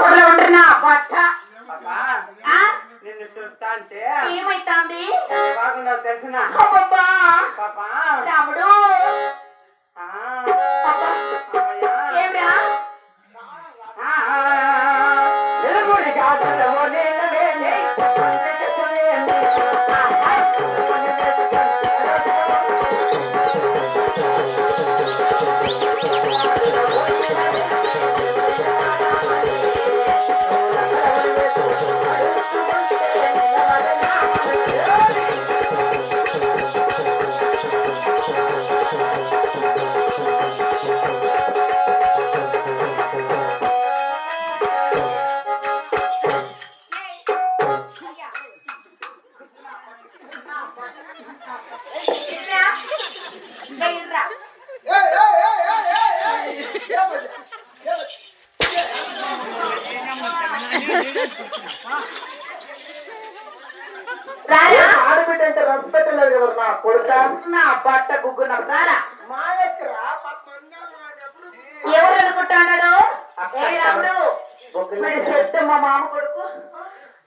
ఉంటున్నా బట్ట నిన్ను చూస్తా అంటే ఏమైతుంది బాగుండవు తెలిసిన అబ్బబ్బా పాపా రాముడు ఏమ్రా నిలబడి కాదులవో నిలవేలే ఆడబిడ్డ అంటే రెస్పెక్ట్ లేదు కదా నా కొడుక నా బట్ట గుగ్గున రారా మా ఎక్కడ ఎవరు అనుకుంటాడు ఏ రాముడు మరి చెప్తే మా మామ కొడుకు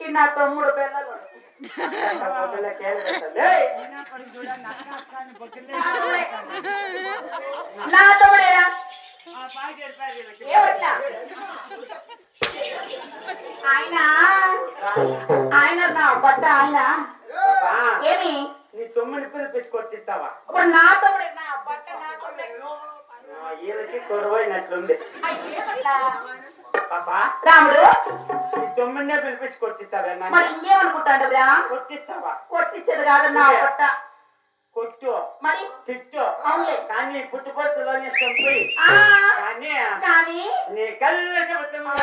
ఈ నా తమ్ముడు పిల్లలు నా తమ్ముడేరా ఆయన ఆయన నా బట్ట ఆయన ఏమి నీ తొమ్మిది పిలిపించి కొట్టిస్తావా ఇప్పుడు నా తమ్ముడే నా బట్ట నా తమ్ముడే ఈయనకి కొరవైనట్లుంది పాపా రాముడు నీ తొమ్మిదినే పిలిపించి కొట్టిస్తావా మరి ఇంకేమనుకుంటాడు రా కొట్టిస్తావా కొట్టించేది కాదు నా బట్ట కొట్టు మరి తిట్టు అవునులే కానీ పుట్టుపత్తులోనే చంపి కానీ కానీ నీ కళ్ళు చెబుతున్నా